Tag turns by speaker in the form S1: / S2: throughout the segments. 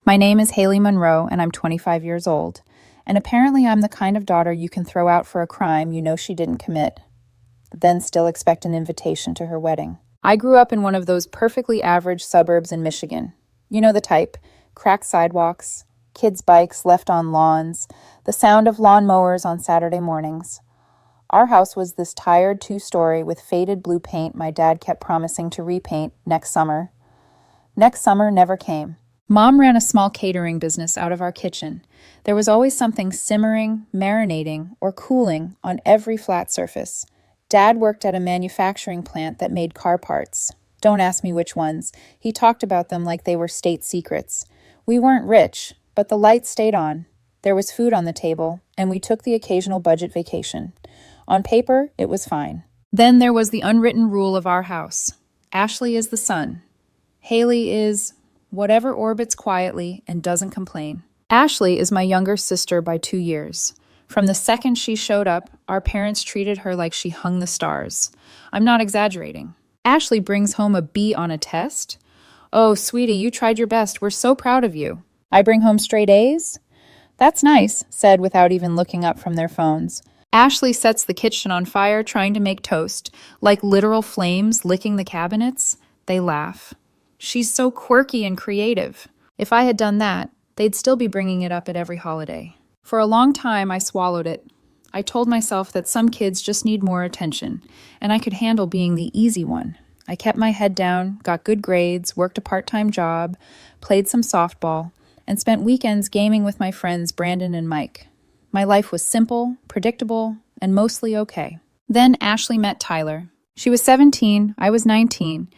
S1: My name is Haley Monroe, and I'm 25 years old. And apparently, I'm the kind of daughter you can throw out for a crime you know she didn't commit, then still expect an invitation to her wedding. I grew up in one of those perfectly average suburbs in Michigan. You know the type: cracked sidewalks, kids' bikes left on lawns, the sound of lawn mowers on Saturday mornings. Our house was this tired two-story with faded blue paint my dad kept promising to repaint next summer. Next summer never came. Mom ran a small catering business out of our kitchen. There was always something simmering, marinating, or cooling on every flat surface. Dad worked at a manufacturing plant that made car parts. Don't ask me which ones. He talked about them like they were state secrets. We weren't rich, but the lights stayed on. There was food on the table, and we took the occasional budget vacation. On paper, it was fine. Then there was the unwritten rule of our house. Ashley is the sun. Haley is whatever orbits quietly and doesn't complain. Ashley is my younger sister by 2 years. From the second she showed up, our parents treated her like she hung the stars. I'm not exaggerating. Ashley brings home a B on a test. Oh, sweetie, you tried your best. We're so proud of you. I bring home straight A's? That's nice, said without even looking up from their phones. Ashley sets the kitchen on fire trying to make toast, like literal flames licking the cabinets. They laugh. She's so quirky and creative. If I had done that, they'd still be bringing it up at every holiday. For a long time, I swallowed it. I told myself that some kids just need more attention, and I could handle being the easy one. I kept my head down, got good grades, worked a part-time job, played some softball, and spent weekends gaming with my friends Brandon and Mike. My life was simple, predictable, and mostly okay. Then Ashley met Tyler. She was 17, I was 19,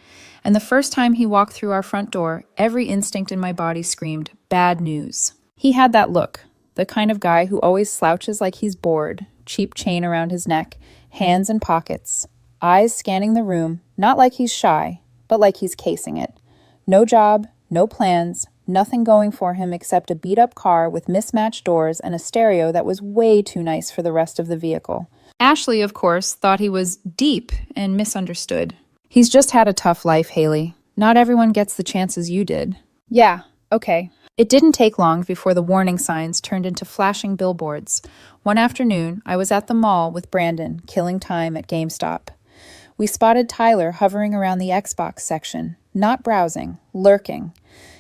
S1: and the first time he walked through our front door, every instinct in my body screamed, bad news. He had that look, the kind of guy who always slouches like he's bored, cheap chain around his neck, hands in pockets, eyes scanning the room, not like he's shy, but like he's casing it. No job, no plans, nothing going for him except a beat-up car with mismatched doors and a stereo that was way too nice for the rest of the vehicle. Ashley, of course, thought he was deep and misunderstood. He's just had a tough life, Haley. Not everyone gets the chances you did. Yeah, okay. It didn't take long before the warning signs turned into flashing billboards. One afternoon, I was at the mall with Brandon, killing time at GameStop. We spotted Tyler hovering around the Xbox section, not browsing, lurking.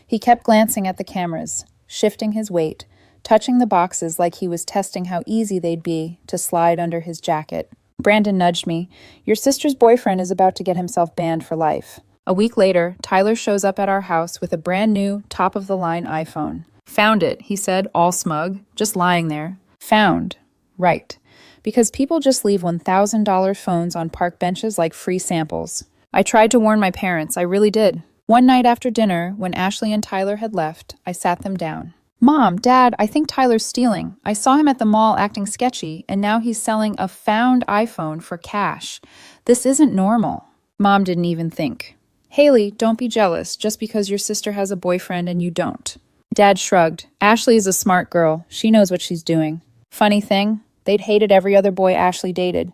S1: He kept glancing at the cameras, shifting his weight, touching the boxes like he was testing how easy they'd be to slide under his jacket. Brandon nudged me. Your sister's boyfriend is about to get himself banned for life. A week later, Tyler shows up at our house with a brand new, top-of-the-line iPhone. Found it, he said, all smug, just lying there. Found. Right. Because people just leave $1,000 phones on park benches like free samples. I tried to warn my parents, I really did. One night after dinner, when Ashley and Tyler had left, I sat them down. Mom, Dad, I think Tyler's stealing. I saw him at the mall acting sketchy, and now he's selling a found iPhone for cash. This isn't normal. Mom didn't even think. Haley, don't be jealous just because your sister has a boyfriend and you don't. Dad shrugged. Ashley is a smart girl. She knows what she's doing. Funny thing, they'd hated every other boy Ashley dated.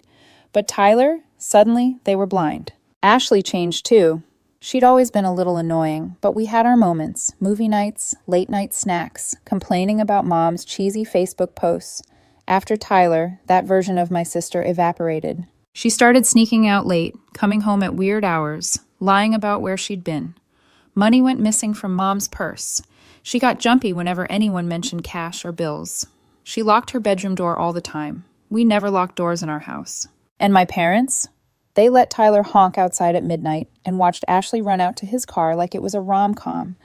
S1: But Tyler, suddenly, they were blind. Ashley changed too. She'd always been a little annoying, but we had our moments, movie nights, late-night snacks, complaining about Mom's cheesy Facebook posts. After Tyler, that version of my sister evaporated. She started sneaking out late, coming home at weird hours, lying about where she'd been. Money went missing from Mom's purse. She got jumpy whenever anyone mentioned cash or bills. She locked her bedroom door all the time. We never locked doors in our house. And my parents? They let Tyler honk outside at midnight and watched Ashley run out to his car like it was a rom-com.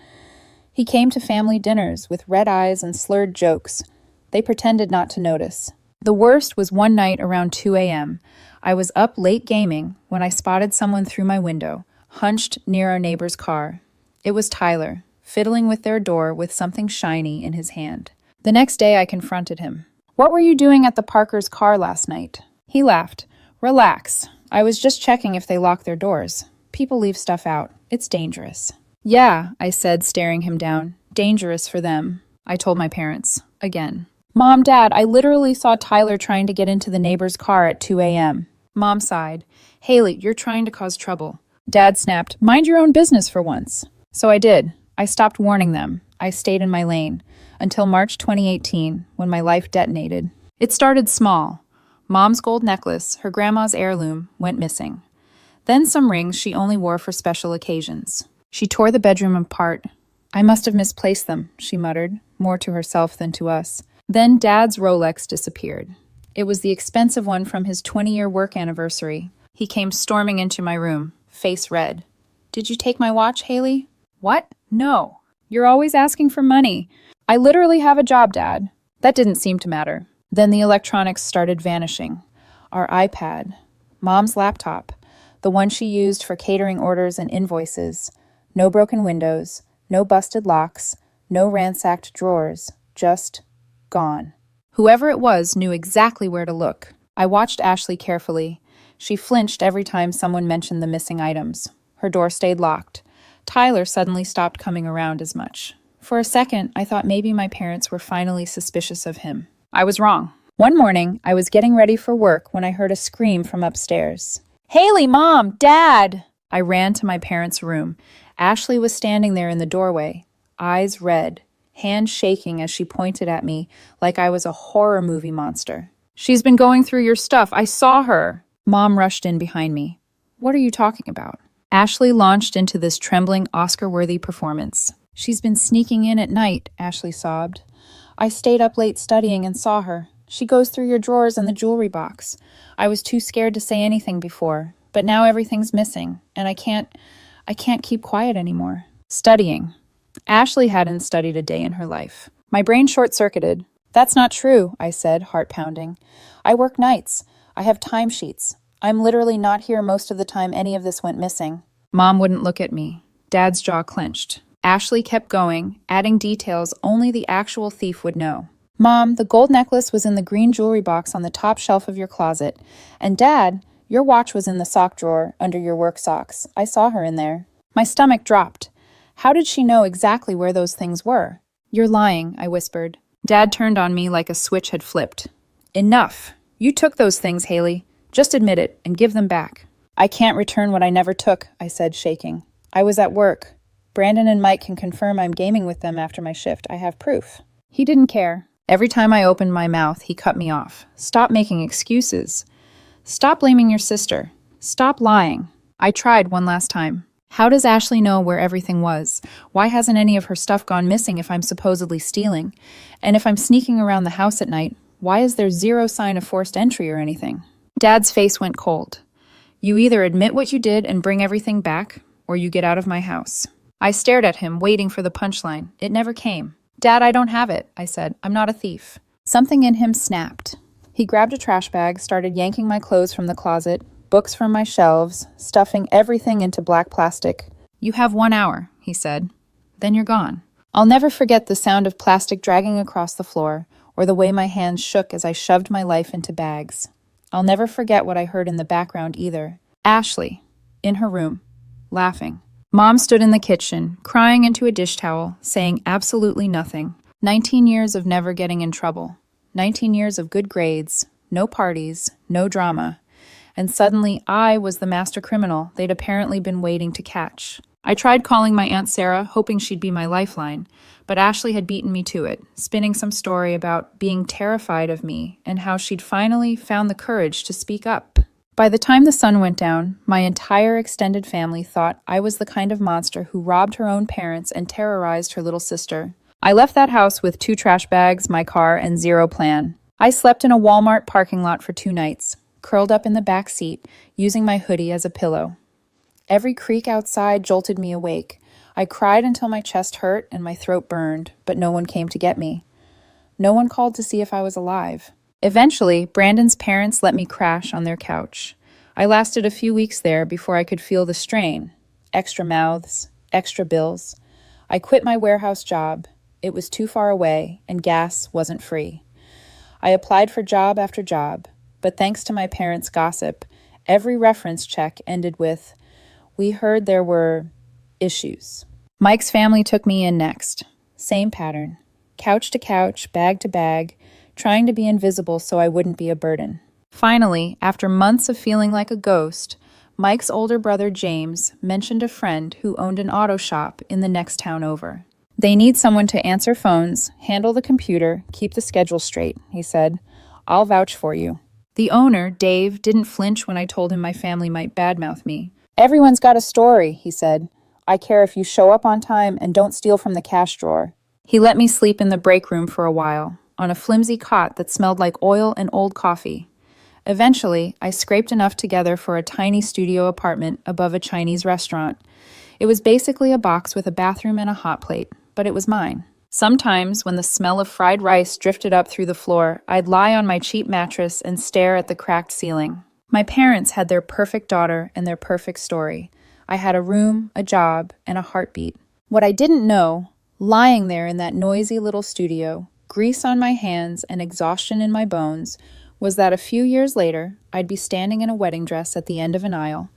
S1: He came to family dinners with red eyes and slurred jokes. They pretended not to notice. The worst was one night around 2 a.m. I was up late gaming when I spotted someone through my window, hunched near our neighbor's car. It was Tyler, fiddling with their door with something shiny in his hand. The next day I confronted him. What were you doing at the Parkers' car last night? He laughed. Relax. I was just checking if they lock their doors. People leave stuff out. It's dangerous. Yeah, I said, staring him down. Dangerous for them. I told my parents. Again. Mom, Dad, I literally saw Tyler trying to get into the neighbor's car at 2 a.m. Mom sighed. Haley, you're trying to cause trouble. Dad snapped, mind your own business for once. So I did. I stopped warning them. I stayed in my lane until March 2018 when my life detonated. It started small. Mom's gold necklace, her grandma's heirloom, went missing. Then some rings she only wore for special occasions. She tore the bedroom apart. I must have misplaced them, she muttered, more to herself than to us. Then Dad's Rolex disappeared. It was the expensive one from his 20-year work anniversary. He came storming into my room, face red. "Did you take my watch, Haley?" "What? No. You're always asking for money." "I literally have a job, Dad." That didn't seem to matter. Then the electronics started vanishing. Our iPad, Mom's laptop, the one she used for catering orders and invoices. No broken windows, no busted locks, no ransacked drawers, just gone. Whoever it was knew exactly where to look. I watched Ashley carefully. She flinched every time someone mentioned the missing items. Her door stayed locked. Tyler suddenly stopped coming around as much. For a second, I thought maybe my parents were finally suspicious of him. I was wrong. One morning, I was getting ready for work when I heard a scream from upstairs. "Haley, Mom! Dad!" I ran to my parents' room. Ashley was standing there in the doorway, eyes red, hands shaking as she pointed at me like I was a horror movie monster. "She's been going through your stuff. I saw her." Mom rushed in behind me. "What are you talking about?" Ashley launched into this trembling, Oscar-worthy performance. "She's been sneaking in at night," Ashley sobbed. "I stayed up late studying and saw her. She goes through your drawers and the jewelry box. I was too scared to say anything before, but now everything's missing, and I can't keep quiet anymore." Studying. Ashley hadn't studied a day in her life. My brain short-circuited. "That's not true," I said, heart pounding. "I work nights. I have timesheets. I'm literally not here most of the time any of this went missing." Mom wouldn't look at me. Dad's jaw clenched. Ashley kept going, adding details only the actual thief would know. "Mom, the gold necklace was in the green jewelry box on the top shelf of your closet. And Dad, your watch was in the sock drawer under your work socks. I saw her in there." My stomach dropped. How did she know exactly where those things were? "You're lying," I whispered. Dad turned on me like a switch had flipped. "Enough. You took those things, Haley. Just admit it and give them back." "I can't return what I never took," I said, shaking. "I was at work. Brandon and Mike can confirm I'm gaming with them after my shift. I have proof." He didn't care. Every time I opened my mouth, he cut me off. "Stop making excuses. Stop blaming your sister. Stop lying." I tried one last time. "How does Ashley know where everything was? Why hasn't any of her stuff gone missing if I'm supposedly stealing? And if I'm sneaking around the house at night, why is there zero sign of forced entry or anything?" Dad's face went cold. "You either admit what you did and bring everything back, or you get out of my house." I stared at him, waiting for the punchline. It never came. "Dad, I don't have it," I said. "I'm not a thief." Something in him snapped. He grabbed a trash bag, started yanking my clothes from the closet, books from my shelves, stuffing everything into black plastic. "You have 1 hour," he said. "Then you're gone." I'll never forget the sound of plastic dragging across the floor, or the way my hands shook as I shoved my life into bags. I'll never forget what I heard in the background either. Ashley, in her room, laughing. Mom stood in the kitchen, crying into a dish towel, saying absolutely nothing. 19 years of never getting in trouble. 19 years of good grades, no parties, no drama. And suddenly I was the master criminal they'd apparently been waiting to catch. I tried calling my Aunt Sarah, hoping she'd be my lifeline, but Ashley had beaten me to it, spinning some story about being terrified of me and how she'd finally found the courage to speak up. By the time the sun went down, my entire extended family thought I was the kind of monster who robbed her own parents and terrorized her little sister. I left that house with 2 trash bags, my car, and 0 plan. I slept in a Walmart parking lot for 2 nights, curled up in the back seat, using my hoodie as a pillow. Every creak outside jolted me awake. I cried until my chest hurt and my throat burned, but no one came to get me. No one called to see if I was alive. Eventually, Brandon's parents let me crash on their couch. I lasted a few weeks there before I could feel the strain. Extra mouths, extra bills. I quit my warehouse job. It was too far away, and gas wasn't free. I applied for job after job, but thanks to my parents' gossip, every reference check ended with, "We heard there were issues." Mike's family took me in next. Same pattern. Couch to couch, bag to bag, trying to be invisible so I wouldn't be a burden. Finally, after months of feeling like a ghost, Mike's older brother James mentioned a friend who owned an auto shop in the next town over. They need someone to answer phones, handle the computer, keep the schedule straight, he said. I'll vouch for you. The owner, Dave, didn't flinch when I told him my family might badmouth me. Everyone's got a story, he said. I care if you show up on time and don't steal from the cash drawer. He let me sleep in the break room for a while, on a flimsy cot that smelled like oil and old coffee. Eventually, I scraped enough together for a tiny studio apartment above a Chinese restaurant. It was basically a box with a bathroom and a hot plate, but it was mine. Sometimes, when the smell of fried rice drifted up through the floor, I'd lie on my cheap mattress and stare at the cracked ceiling. My parents had their perfect daughter and their perfect story. I had a room, a job, and a heartbeat. What I didn't know, lying there in that noisy little studio, grease on my hands and exhaustion in my bones, was that a few years later, I'd be standing in a wedding dress at the end of an aisle,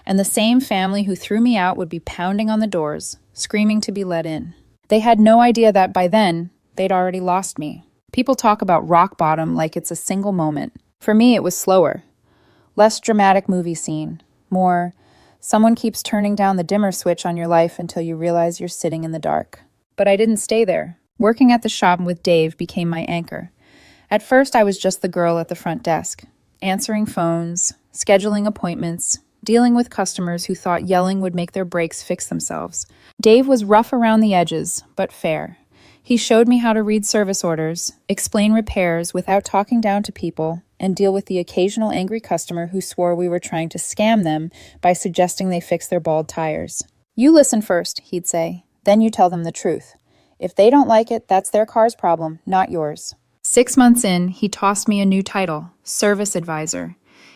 S1: and the same family who threw me out would be pounding on the doors, screaming to be let in. They had no idea that by then, they'd already lost me. People talk about rock bottom like it's a single moment. For me, it was slower. Less dramatic movie scene. More, someone keeps turning down the dimmer switch on your life until you realize you're sitting in the dark. But I didn't stay there. Working at the shop with Dave became my anchor. At first, I was just the girl at the front desk, answering phones, scheduling appointments, dealing with customers who thought yelling would make their breaks fix themselves. Dave was rough around the edges, but fair. He showed me how to read service orders, explain repairs without talking down to people, and deal with the occasional angry customer who swore we were trying to scam them by suggesting they fix their bald tires. You listen first, he'd say, then you tell them the truth. If they don't like it, that's their car's problem, not yours. 6 months in, he tossed me a new title, Service Advisor.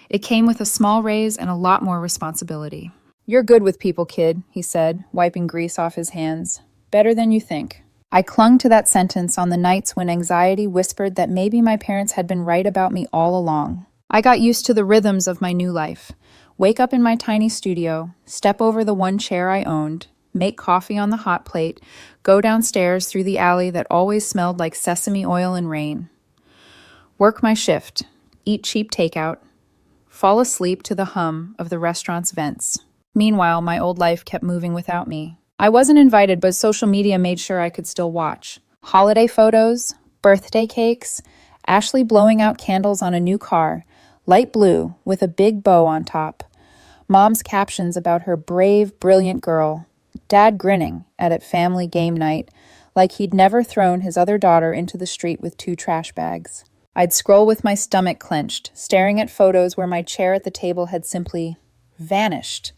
S1: It came with a small raise and a lot more responsibility. You're good with people, kid, he said, wiping grease off his hands. Better than you think. I clung to that sentence on the nights when anxiety whispered that maybe my parents had been right about me all along. I got used to the rhythms of my new life. Wake up in my tiny studio, step over the one chair I owned, make coffee on the hot plate, go downstairs through the alley that always smelled like sesame oil and rain. Work my shift, eat cheap takeout, fall asleep to the hum of the restaurant's vents. Meanwhile, my old life kept moving without me. I wasn't invited, but social media made sure I could still watch. Holiday photos, birthday cakes, Ashley blowing out candles on a new car, light blue with a big bow on top. Mom's captions about her brave, brilliant girl. Dad grinning at family game night like he'd never thrown his other daughter into the street with 2 trash bags. I'd scroll with my stomach clenched, staring at photos where my chair at the table had simply vanished,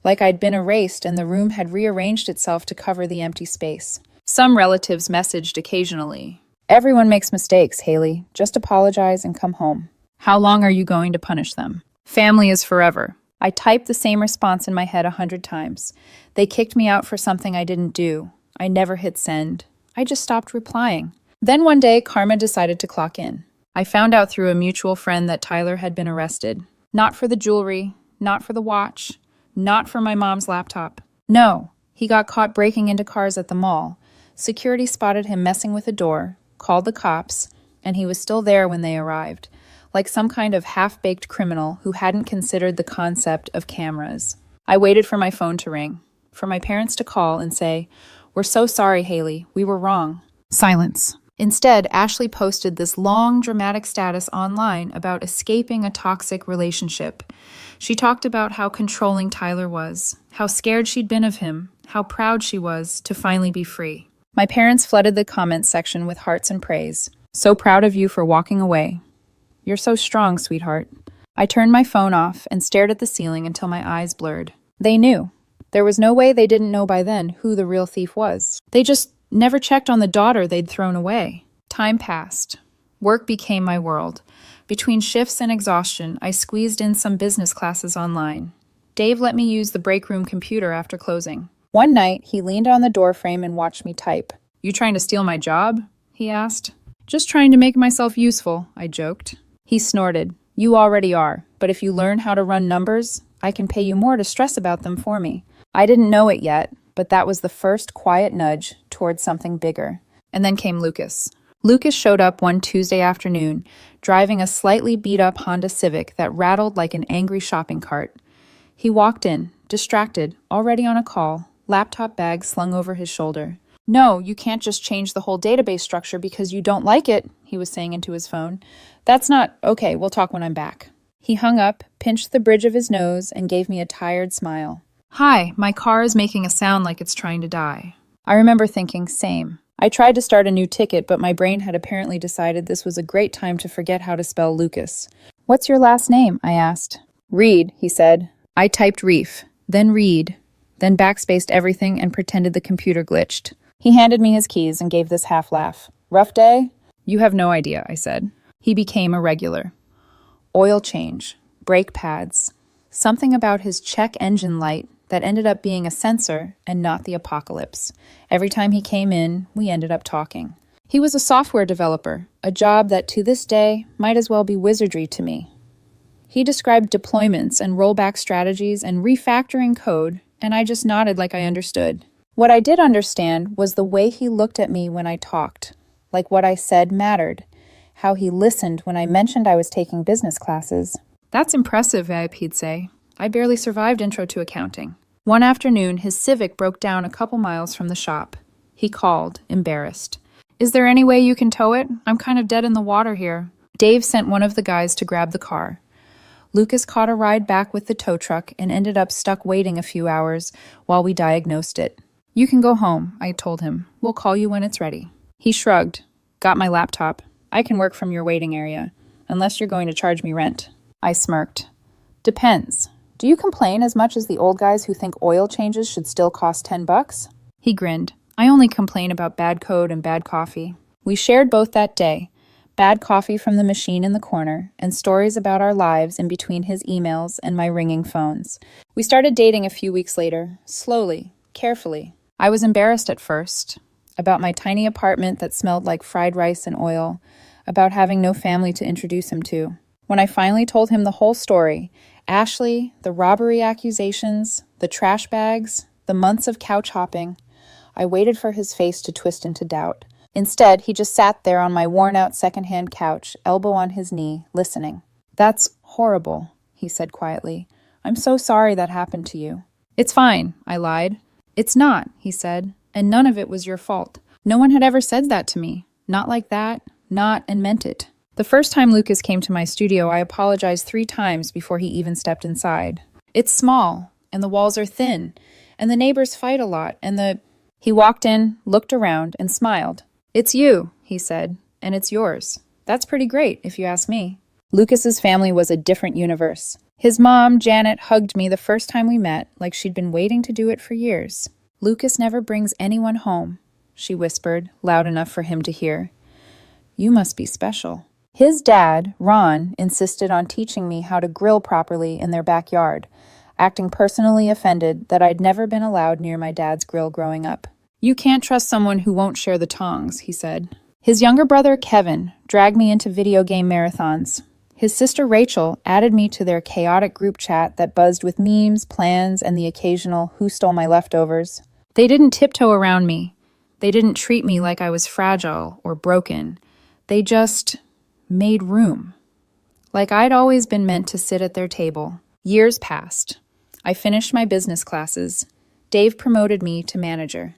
S1: like I'd been erased and the room had rearranged itself to cover the empty space. Some relatives messaged occasionally. Everyone makes mistakes, Haley. Just apologize and come home. How long are you going to punish them? Family is forever. I typed the same response in my head 100 times. They kicked me out for something I didn't do. I never hit send. I just stopped replying. Then one day, Karma decided to clock in. I found out through a mutual friend that Tyler had been arrested. Not for the jewelry, not for the watch, not for my mom's laptop. No, he got caught breaking into cars at the mall. Security spotted him messing with a door, called the cops, and he was still there when they arrived, like some kind of half-baked criminal who hadn't considered the concept of cameras. I waited for my phone to ring, for my parents to call and say, "We're so sorry, Haley, we were wrong." Silence. Instead, Ashley posted this long, dramatic status online about escaping a toxic relationship. She talked about how controlling Tyler was, how scared she'd been of him, how proud she was to finally be free. My parents flooded the comments section with hearts and praise. "So proud of you for walking away. You're so strong, sweetheart." I turned my phone off and stared at the ceiling until my eyes blurred. They knew. There was no way they didn't know by then who the real thief was. They just never checked on the daughter they'd thrown away. Time passed. Work became my world. Between shifts and exhaustion, I squeezed in some business classes online. Dave let me use the break room computer after closing. One night, he leaned on the doorframe and watched me type. "You trying to steal my job?" he asked. "Just trying to make myself useful," I joked. He snorted. "You already are, but if you learn how to run numbers, I can pay you more to stress about them for me." I didn't know it yet, but that was the first quiet nudge towards something bigger. And then came Lucas. Lucas showed up one Tuesday afternoon, driving a slightly beat-up Honda Civic that rattled like an angry shopping cart. He walked in, distracted, already on a call, laptop bag slung over his shoulder. No, you can't just change the whole database structure because you don't like it, he was saying into his phone. That's not okay, we'll talk when I'm back. He hung up, pinched the bridge of his nose, and gave me a tired smile. Hi, my car is making a sound like it's trying to die. I remember thinking, same. I tried to start a new ticket, but my brain had apparently decided this was a great time to forget how to spell Lucas. What's your last name? I asked. Reed, he said. I typed Reef, then Reed, then backspaced everything and pretended the computer glitched. He handed me his keys and gave this half laugh. Rough day? You have no idea, I said. He became irregular. Oil change, brake pads, something about his check engine light that ended up being a sensor and not the apocalypse. Every time he came in, we ended up talking. He was a software developer, a job that to this day might as well be wizardry to me. He described deployments and rollback strategies and refactoring code, and I just nodded like I understood. What I did understand was the way he looked at me when I talked, like what I said mattered, how he listened when I mentioned I was taking business classes. That's impressive, He'd say. I barely survived Intro to Accounting. One afternoon, his Civic broke down a couple miles from the shop. He called, embarrassed. Is there any way you can tow it? I'm kind of dead in the water here. Dave sent one of the guys to grab the car. Lucas caught a ride back with the tow truck and ended up stuck waiting a few hours while we diagnosed it. You can go home, I told him. We'll call you when it's ready. He shrugged. Got my laptop. I can work from your waiting area, unless you're going to charge me rent. I smirked. Depends. Do you complain as much as the old guys who think oil changes should still cost $10? He grinned. I only complain about bad code and bad coffee. We shared both that day. Bad coffee from the machine in the corner, and stories about our lives in between his emails and my ringing phones. We started dating a few weeks later, slowly, carefully. I was embarrassed at first, about my tiny apartment that smelled like fried rice and oil, about having no family to introduce him to. When I finally told him the whole story, Ashley, the robbery accusations, the trash bags, the months of couch hopping, I waited for his face to twist into doubt. Instead, he just sat there on my worn-out second-hand couch, elbow on his knee, listening. That's horrible, he said quietly. I'm so sorry that happened to you. It's fine, I lied. It's not, he said, and none of it was your fault. No one had ever said that to me. Not like that, not and meant it. The first time Lucas came to my studio, I apologized 3 times before he even stepped inside. It's small, and the walls are thin, and the neighbors fight a lot, and He walked in, looked around, and smiled. It's you, he said, and it's yours. That's pretty great, if you ask me. Lucas's family was a different universe. His mom, Janet, hugged me the first time we met, like she'd been waiting to do it for years. Lucas never brings anyone home, she whispered, loud enough for him to hear. You must be special. His dad, Ron, insisted on teaching me how to grill properly in their backyard, acting personally offended that I'd never been allowed near my dad's grill growing up. You can't trust someone who won't share the tongs, he said. His younger brother, Kevin, dragged me into video game marathons. His sister, Rachel, added me to their chaotic group chat that buzzed with memes, plans, and the occasional who stole my leftovers. They didn't tiptoe around me. They didn't treat me like I was fragile or broken. They just made room. Like I'd always been meant to sit at their table. Years passed. I finished my business classes. Dave promoted me to manager.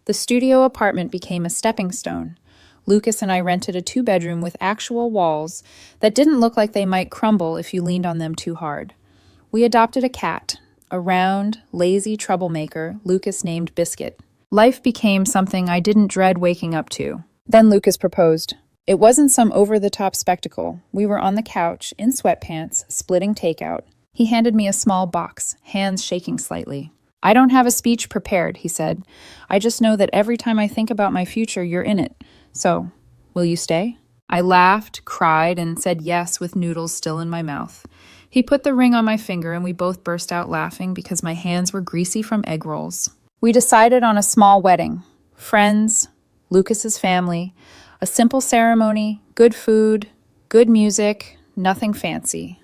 S1: The studio apartment became a stepping stone. Lucas and I rented a 2-bedroom with actual walls that didn't look like they might crumble if you leaned on them too hard. We adopted a cat, a round, lazy troublemaker Lucas named Biscuit. Life became something I didn't dread waking up to. Then Lucas proposed. It wasn't some over-the-top spectacle. We were on the couch, in sweatpants, splitting takeout. He handed me a small box, hands shaking slightly. I don't have a speech prepared, he said. I just know that every time I think about my future, you're in it. So, will you stay? I laughed, cried, and said yes with noodles still in my mouth. He put the ring on my finger and we both burst out laughing because my hands were greasy from egg rolls. We decided on a small wedding. Friends, Lucas's family, a simple ceremony, good food, good music, nothing fancy.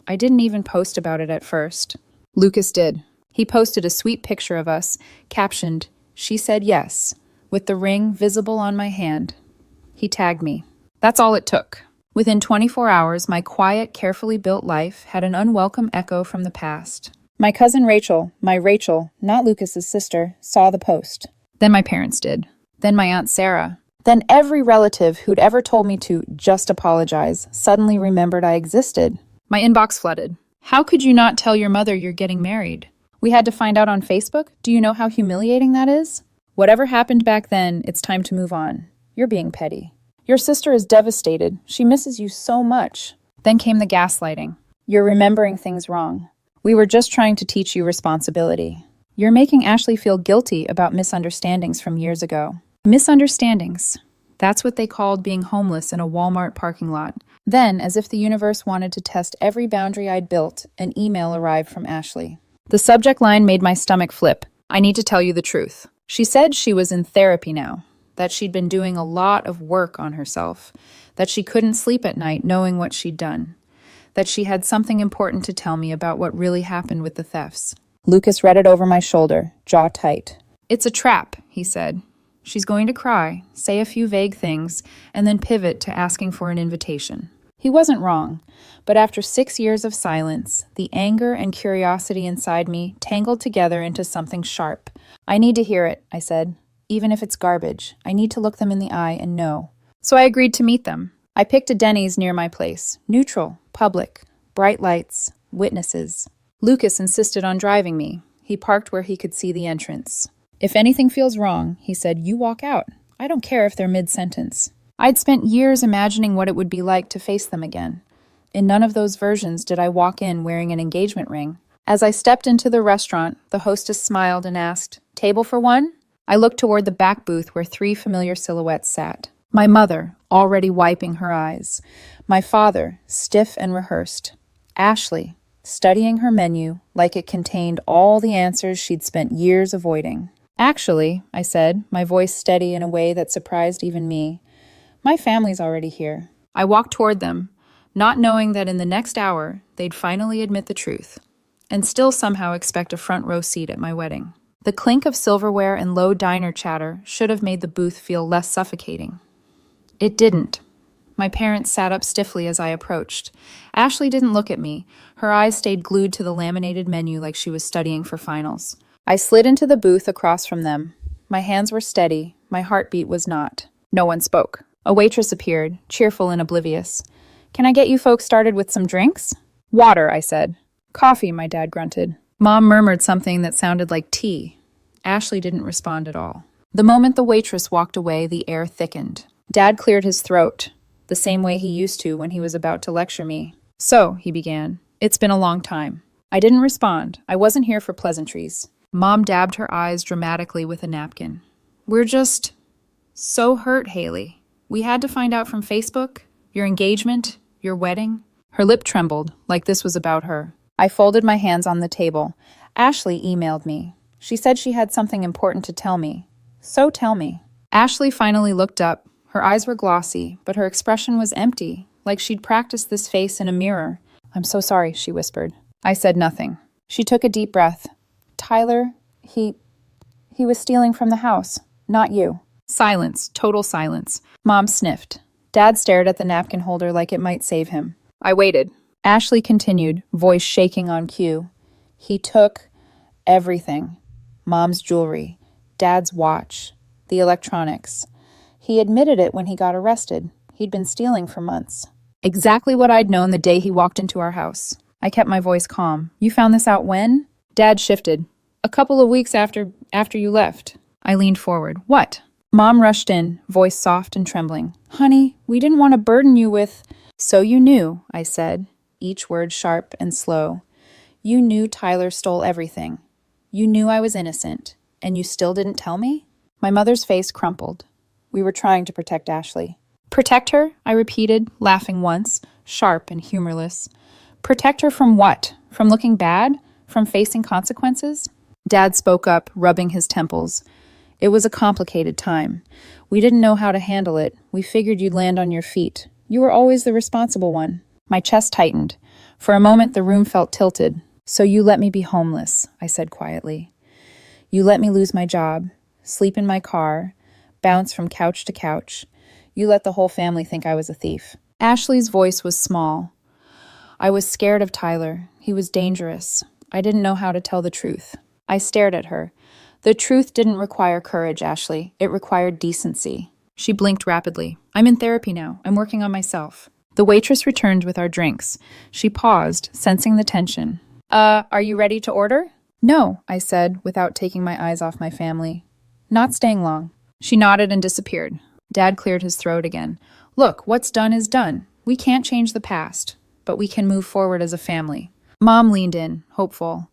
S1: I didn't even post about it at first. Lucas did. He posted a sweet picture of us, captioned, "She said yes," with the ring visible on my hand. He tagged me. That's all it took. Within 24 hours, my quiet, carefully built life had an unwelcome echo from the past. My cousin Rachel, not Lucas's sister, saw the post. Then my parents did. Then my Aunt Sarah. Then every relative who'd ever told me to just apologize suddenly remembered I existed. My inbox flooded. How could you not tell your mother you're getting married? We had to find out on Facebook? Do you know how humiliating that is? Whatever happened back then, it's time to move on. You're being petty. Your sister is devastated. She misses you so much. Then came the gaslighting. You're remembering things wrong. We were just trying to teach you responsibility. You're making Ashley feel guilty about misunderstandings from years ago. Misunderstandings. That's what they called being homeless in a Walmart parking lot. Then, as if the universe wanted to test every boundary I'd built, an email arrived from Ashley. The subject line made my stomach flip. I need to tell you the truth. She said she was in therapy now, that she'd been doing a lot of work on herself, that she couldn't sleep at night knowing what she'd done, that she had something important to tell me about what really happened with the thefts. Lucas read it over my shoulder, jaw tight. It's a trap, he said. She's going to cry, say a few vague things, and then pivot to asking for an invitation. He wasn't wrong, but after 6 years of silence, the anger and curiosity inside me tangled together into something sharp. I need to hear it, I said. Even if it's garbage, I need to look them in the eye and know. So I agreed to meet them. I picked a Denny's near my place. Neutral, public, bright lights, witnesses. Lucas insisted on driving me. He parked where he could see the entrance. If anything feels wrong, he said, you walk out. I don't care if they're mid-sentence. I'd spent years imagining what it would be like to face them again. In none of those versions did I walk in wearing an engagement ring. As I stepped into the restaurant, the hostess smiled and asked, "Table for one?" I looked toward the back booth where 3 familiar silhouettes sat. My mother, already wiping her eyes. My father, stiff and rehearsed. Ashley, studying her menu like it contained all the answers she'd spent years avoiding. Actually, I said, my voice steady in a way that surprised even me, my family's already here. I walked toward them, not knowing that in the next hour, they'd finally admit the truth, and still somehow expect a front row seat at my wedding. The clink of silverware and low diner chatter should have made the booth feel less suffocating. It didn't. My parents sat up stiffly as I approached. Ashley didn't look at me. Her eyes stayed glued to the laminated menu like she was studying for finals. I slid into the booth across from them. My hands were steady. My heartbeat was not. No one spoke. A waitress appeared, cheerful and oblivious. "Can I get you folks started with some drinks?" "Water," I said. "Coffee," my dad grunted. Mom murmured something that sounded like tea. Ashley didn't respond at all. The moment the waitress walked away, the air thickened. Dad cleared his throat, the same way he used to when he was about to lecture me. "So," he began, "it's been a long time." I didn't respond. I wasn't here for pleasantries. Mom dabbed her eyes dramatically with a napkin. "We're just so hurt, Haley. We had to find out from Facebook, your engagement, your wedding." Her lip trembled, like this was about her. I folded my hands on the table. Ashley emailed me. She said she had something important to tell me. So tell me. Ashley finally looked up. Her eyes were glossy, but her expression was empty, like she'd practiced this face in a mirror. "I'm so sorry," she whispered. I said nothing. She took a deep breath. "Tyler, he was stealing from the house, not you." Silence, total silence. Mom sniffed. Dad stared at the napkin holder like it might save him. I waited. Ashley continued, voice shaking on cue. "He took everything. Mom's jewelry, Dad's watch, the electronics. He admitted it when he got arrested. He'd been stealing for months." Exactly what I'd known the day he walked into our house. I kept my voice calm. "You found this out when?" Dad shifted. "A couple of weeks after you left." I leaned forward. "What?" Mom rushed in, voice soft and trembling. "Honey, we didn't want to burden you with—" "So you knew," I said, each word sharp and slow. "You knew Tyler stole everything. You knew I was innocent, and you still didn't tell me?" My mother's face crumpled. We were trying to protect Ashley. "Protect her?" I repeated, laughing once, sharp and humorless. "Protect her from what? From looking bad? From facing consequences?" Dad spoke up, rubbing his temples. "It was a complicated time. We didn't know how to handle it. We figured you'd land on your feet. You were always the responsible one." My chest tightened. For a moment, the room felt tilted. "So you let me be homeless," I said quietly. "You let me lose my job, sleep in my car, bounce from couch to couch. You let the whole family think I was a thief." Ashley's voice was small. "I was scared of Tyler. He was dangerous. I didn't know how to tell the truth." I stared at her. The truth didn't require courage, Ashley. It required decency. She blinked rapidly. I'm in therapy now. I'm working on myself. The waitress returned with our drinks. She paused, sensing the tension. Are you ready to order? No, I said, without taking my eyes off my family. Not staying long. She nodded and disappeared. Dad cleared his throat again. Look, what's done is done. We can't change the past, but we can move forward as a family. Mom leaned in, hopeful.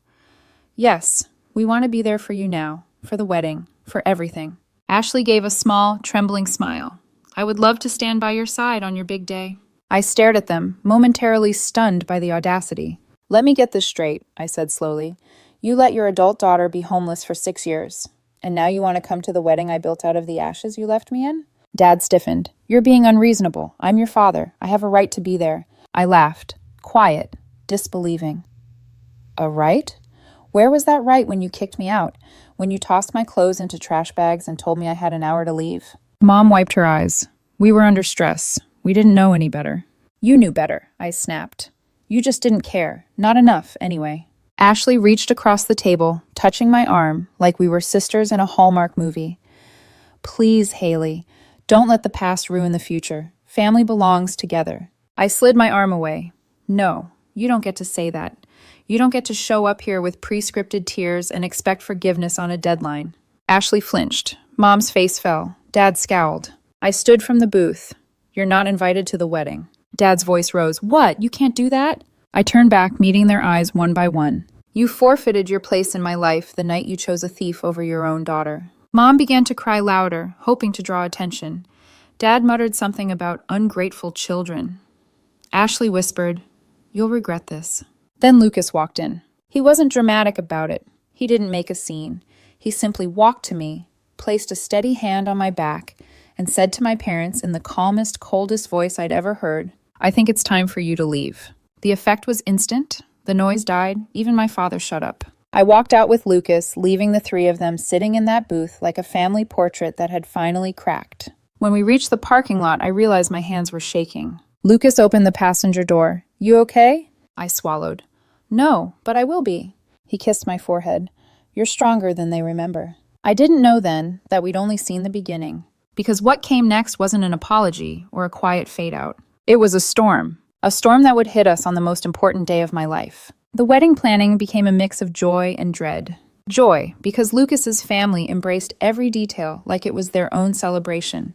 S1: Yes, we want to be there for you now, for the wedding, for everything. Ashley gave a small, trembling smile. I would love to stand by your side on your big day. I stared at them, momentarily stunned by the audacity. Let me get this straight, I said slowly. You let your adult daughter be homeless for 6 years, and now you want to come to the wedding I built out of the ashes you left me in? Dad stiffened. You're being unreasonable. I'm your father. I have a right to be there. I laughed, quiet, disbelieving. A right? Where was that right when you kicked me out? When you tossed my clothes into trash bags and told me I had an hour to leave? Mom wiped her eyes. We were under stress. We didn't know any better. You knew better, I snapped. You just didn't care. Not enough, anyway. Ashley reached across the table, touching my arm like we were sisters in a Hallmark movie. Please, Haley, don't let the past ruin the future. Family belongs together. I slid my arm away. No, you don't get to say that. You don't get to show up here with pre-scripted tears and expect forgiveness on a deadline. Ashley flinched. Mom's face fell. Dad scowled. I stood from the booth. You're not invited to the wedding. Dad's voice rose. What? You can't do that? I turned back, meeting their eyes one by one. You forfeited your place in my life the night you chose a thief over your own daughter. Mom began to cry louder, hoping to draw attention. Dad muttered something about ungrateful children. Ashley whispered, You'll regret this. Then Lucas walked in. He wasn't dramatic about it. He didn't make a scene. He simply walked to me, placed a steady hand on my back, and said to my parents in the calmest, coldest voice I'd ever heard, I think it's time for you to leave. The effect was instant. The noise died. Even my father shut up. I walked out with Lucas, leaving the three of them sitting in that booth like a family portrait that had finally cracked. When we reached the parking lot, I realized my hands were shaking. Lucas opened the passenger door. You okay? I swallowed. No, but I will be. He kissed my forehead. You're stronger than they remember. I didn't know then that we'd only seen the beginning, because what came next wasn't an apology or a quiet fade-out. It was a storm that would hit us on the most important day of my life. The wedding planning became a mix of joy and dread. Joy, because Lucas's family embraced every detail like it was their own celebration.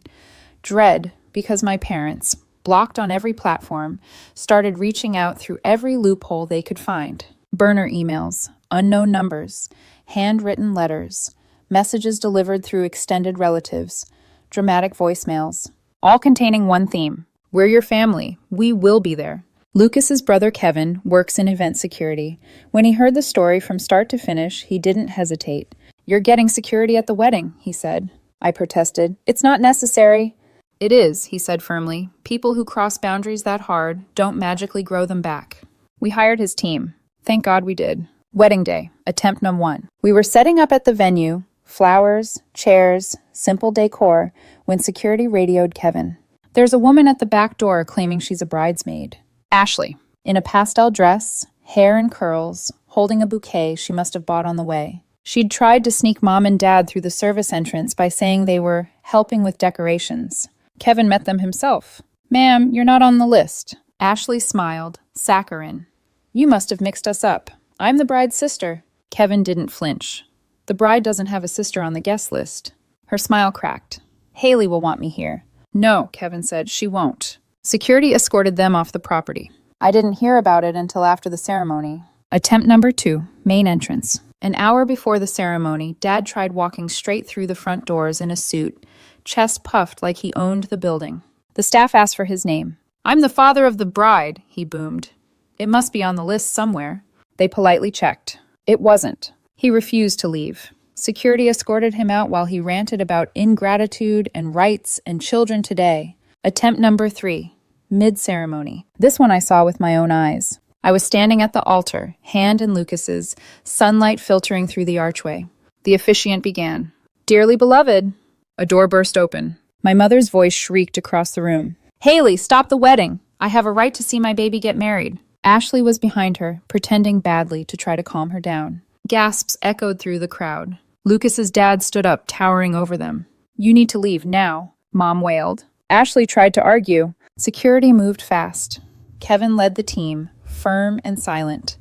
S1: Dread, because my parents, blocked on every platform, started reaching out through every loophole they could find. Burner emails, unknown numbers, handwritten letters, messages delivered through extended relatives, dramatic voicemails, all containing one theme. We're your family. We will be there. Lucas's brother Kevin works in event security. When he heard the story from start to finish, he didn't hesitate. You're getting security at the wedding, he said. I protested. It's not necessary. It is, he said firmly. People who cross boundaries that hard don't magically grow them back. We hired his team. Thank God we did. Wedding day, attempt number 1. We were setting up at the venue, flowers, chairs, simple decor, when security radioed Kevin. There's a woman at the back door claiming she's a bridesmaid. Ashley, in a pastel dress, hair in curls, holding a bouquet she must have bought on the way. She'd tried to sneak Mom and Dad through the service entrance by saying they were helping with decorations. Kevin met them himself. Ma'am, you're not on the list. Ashley smiled. Saccharine. You must have mixed us up. I'm the bride's sister. Kevin didn't flinch. The bride doesn't have a sister on the guest list. Her smile cracked. Haley will want me here. No, Kevin said, she won't. Security escorted them off the property. I didn't hear about it until after the ceremony. Attempt number 2, main entrance. An hour before the ceremony, Dad tried walking straight through the front doors in a suit, chest puffed like he owned the building. The staff asked for his name. I'm the father of the bride, he boomed. It must be on the list somewhere. They politely checked. It wasn't. He refused to leave. Security escorted him out while he ranted about ingratitude and rights and children today. Attempt number 3, mid-ceremony. This one I saw with my own eyes. I was standing at the altar, hand in Lucas's, sunlight filtering through the archway. The officiant began. Dearly beloved. A door burst open. My mother's voice shrieked across the room. Haley, stop the wedding. I have a right to see my baby get married. Ashley was behind her, pretending badly to try to calm her down. Gasps echoed through the crowd. Lucas's dad stood up, towering over them. You need to leave now, Mom wailed. Ashley tried to argue. Security moved fast. Kevin led the team, firm and silent.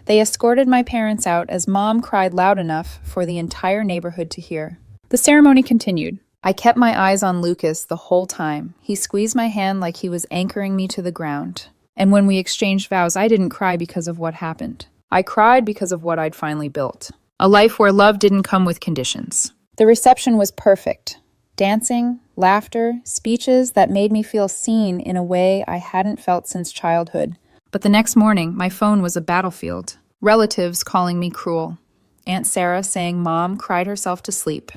S1: They escorted my parents out as Mom cried loud enough for the entire neighborhood to hear. The ceremony continued. I kept my eyes on Lucas the whole time. He squeezed my hand like he was anchoring me to the ground. And when we exchanged vows, I didn't cry because of what happened. I cried because of what I'd finally built. A life where love didn't come with conditions. The reception was perfect. Dancing, laughter, speeches that made me feel seen in a way I hadn't felt since childhood. But the next morning, my phone was a battlefield. Relatives calling me cruel. Aunt Sarah saying Mom cried herself to sleep.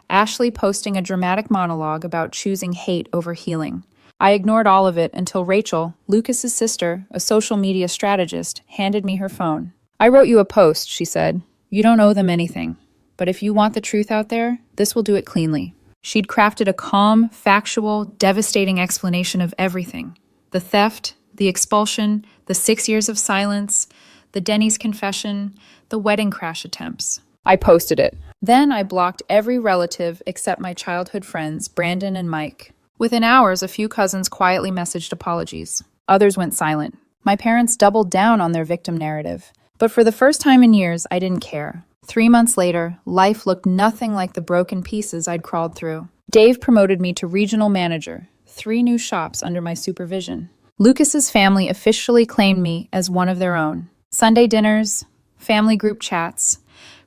S1: Ashley posting a dramatic monologue about choosing hate over healing. I ignored all of it until Rachel, Lucas's sister, a social media strategist, handed me her phone. I wrote you a post, she said. You don't owe them anything. But if you want the truth out there, this will do it cleanly. She'd crafted a calm, factual, devastating explanation of everything. The theft, the expulsion, the 6 years of silence, the Denny's confession, the wedding crash attempts. I posted it. Then I blocked every relative except my childhood friends, Brandon and Mike. Within hours, a few cousins quietly messaged apologies. Others went silent. My parents doubled down on their victim narrative. But for the first time in years, I didn't care. 3 months later, life looked nothing like the broken pieces I'd crawled through. Dave promoted me to regional manager, 3 new shops under my supervision. Lucas's family officially claimed me as one of their own. Sunday dinners, family group chats,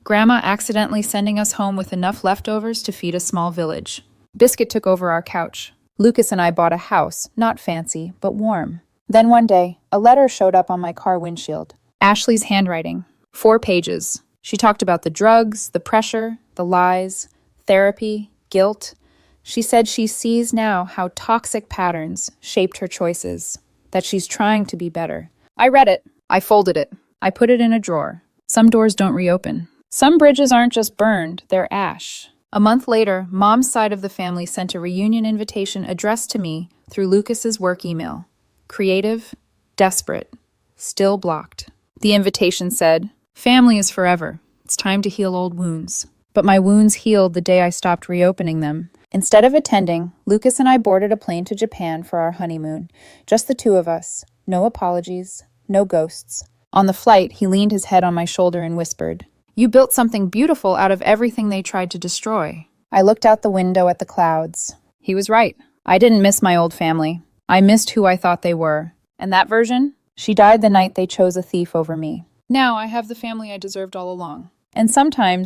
S1: Grandma accidentally sending us home with enough leftovers to feed a small village. Biscuit took over our couch. Lucas and I bought a house, not fancy, but warm. Then one day, a letter showed up on my car windshield. Ashley's handwriting. 4 pages. She talked about the drugs, the pressure, the lies, therapy, guilt. She said she sees now how toxic patterns shaped her choices, that she's trying to be better. I read it. I folded it. I put it in a drawer. Some doors don't reopen. Some bridges aren't just burned, they're ash. A month later, Mom's side of the family sent a reunion invitation addressed to me through Lucas's work email. Creative, desperate, still blocked. The invitation said, "Family is forever. It's time to heal old wounds." But my wounds healed the day I stopped reopening them. Instead of attending, Lucas and I boarded a plane to Japan for our honeymoon. Just the 2 of us. No apologies, no ghosts. On the flight, he leaned his head on my shoulder and whispered, "You built something beautiful out of everything they tried to destroy." I looked out the window at the clouds. He was right. I didn't miss my old family. I missed who I thought they were. And that version? She died the night they chose a thief over me. Now I have the family I deserved all along. And sometimes